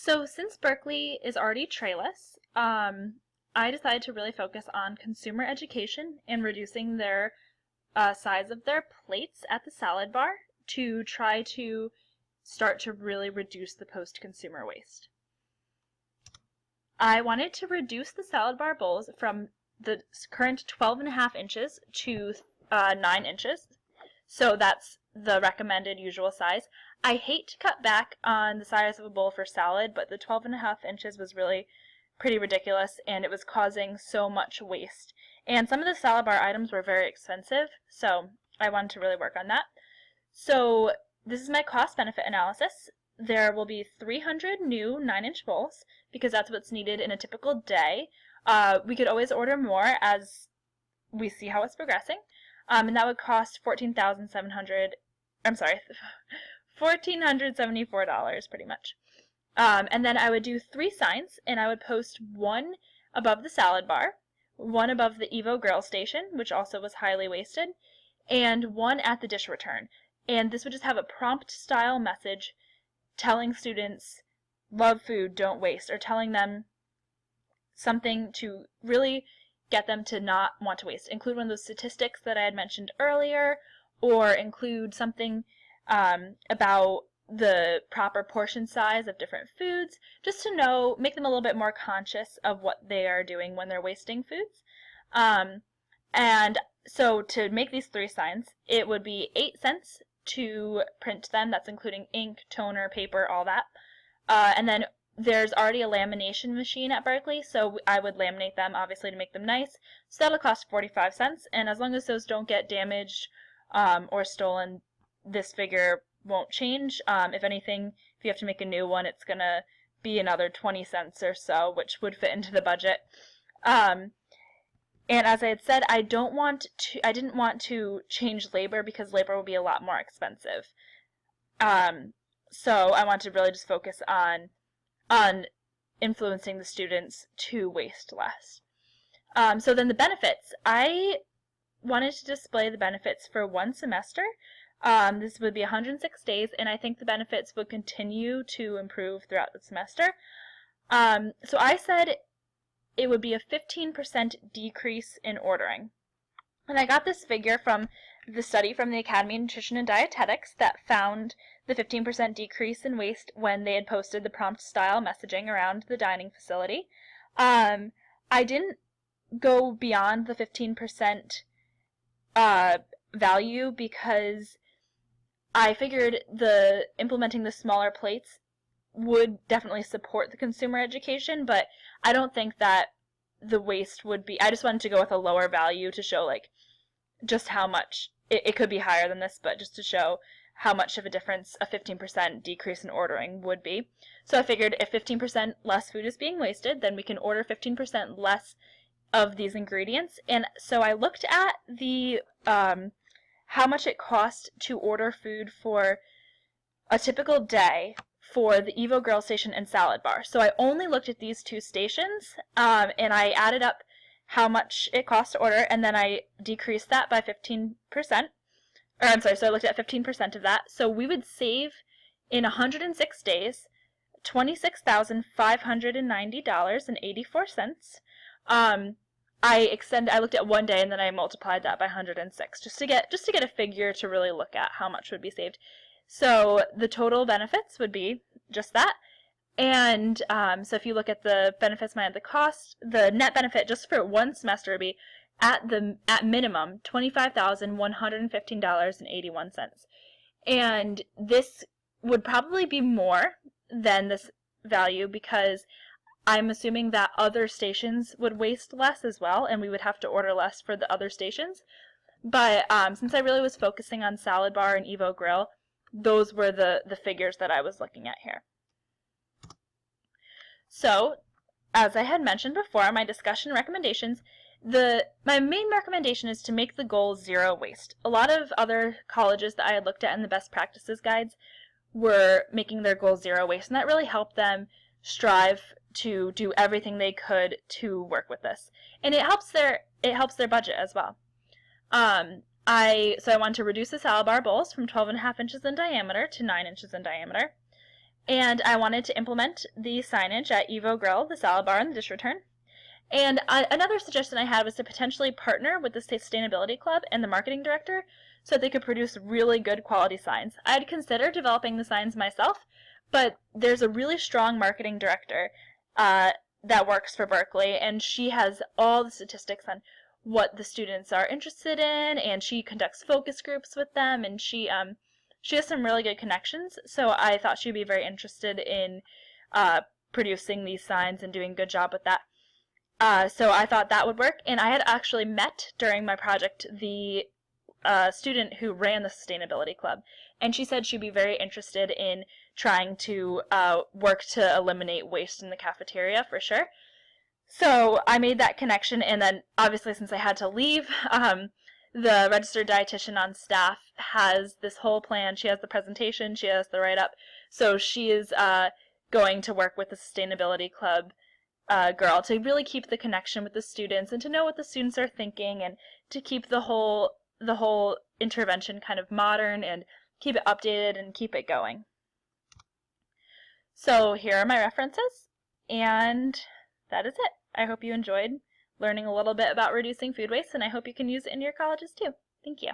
So since Berkeley is already trayless, I decided to really focus on consumer education and reducing their size of their plates at the salad bar to try to start to really reduce the post-consumer waste. I wanted to reduce the salad bar bowls from the current 12.5 inches to 9 inches. So that's the recommended usual size. I hate to cut back on the size of a bowl for salad, but the 12.5 inches was really pretty ridiculous and it was causing so much waste. And some of the salad bar items were very expensive, so I wanted to really work on that. So this is my cost-benefit analysis. There will be 300 new 9-inch bowls because that's what's needed in a typical day. We could always order more as we see how it's progressing. And that would cost $1,474 pretty much. And then I would do 3 signs, and I would post one above the salad bar, one above the Evo grill station, which also was highly wasted, and one at the dish return. And this would just have a prompt style message telling students, love food, don't waste, or telling them something to really get them to not want to waste. Include one of those statistics that I had mentioned earlier, or include something about the proper portion size of different foods, just to know, make them a little bit more conscious of what they are doing when they're wasting foods. And so to make these 3 signs, it would be 8 cents to print them. That's including ink, toner, paper, all that. And then there's already a lamination machine at Berkeley, so I would laminate them, obviously, to make them nice. So that'll cost 45 cents, and as long as those don't get damaged or stolen, this figure won't change. If anything, if you have to make a new one, it's going to be another 20 cents or so, which would fit into the budget. And as I had said, I didn't want to change labor because labor will be a lot more expensive. So I want to really just focus on influencing the students to waste less. So then the benefits. I wanted to display the benefits for 1 semester. This would be 106 days, and I think the benefits would continue to improve throughout the semester. So I said it would be a 15% decrease in ordering. And I got this figure from the study from the Academy of Nutrition and Dietetics that found the 15% decrease in waste when they had posted the prompt style messaging around the dining facility. I didn't go beyond the 15% value because I figured implementing the smaller plates would definitely support the consumer education, but I don't think that the waste would be, I just wanted to go with a lower value to show like just how much, it could be higher than this, but just to show how much of a difference a 15% decrease in ordering would be. So I figured if 15% less food is being wasted, then we can order 15% less of these ingredients. And so I looked at the how much it cost to order food for a typical day for the Evo Grill Station and Salad Bar. So I only looked at these 2 stations, and I added up how much it cost to order, and then I decreased that by 15%. Or I'm sorry, so I looked at 15% of that. So we would save in 106 days $26,590.84. I looked at 1 day and then I multiplied that by 106 just to get a figure to really look at how much would be saved. So the total benefits would be just that. And so if you look at the benefits minus the cost, the net benefit just for 1 semester would be at minimum $25,115.81. And this would probably be more than this value because I'm assuming that other stations would waste less as well, and we would have to order less for the other stations. But since I really was focusing on Salad Bar and Evo Grill, those were the figures that I was looking at here. So, as I had mentioned before, my discussion recommendations, my main recommendation is to make the goal 0 waste. A lot of other colleges that I had looked at in the best practices guides were making their goal 0 waste, and that really helped them strive to do everything they could to work with this. And it helps their budget as well. So I wanted to reduce the salad bar bowls from 12.5 inches in diameter to 9 inches in diameter. And I wanted to implement the signage at Evo Grill, the salad bar, and the dish return. And another suggestion I had was to potentially partner with the Sustainability Club and the marketing director so that they could produce really good quality signs. I had considered developing the signs myself, but there's a really strong marketing director that works for Berkeley, and she has all the statistics on what the students are interested in, and she conducts focus groups with them, and she has some really good connections, so I thought she'd be very interested in producing these signs and doing a good job with that. So I thought that would work, and I had actually met during my project the student who ran the Sustainability Club, and she said she'd be very interested in trying to work to eliminate waste in the cafeteria for sure. So I made that connection, and then obviously since I had to leave, the registered dietitian on staff has this whole plan. She has the presentation, she has the write-up, so she is going to work with the Sustainability Club girl to really keep the connection with the students and to know what the students are thinking and to keep the whole intervention kind of modern and keep it updated and keep it going. So here are my references, and that is it. I hope you enjoyed learning a little bit about reducing food waste, and I hope you can use it in your colleges too. Thank you.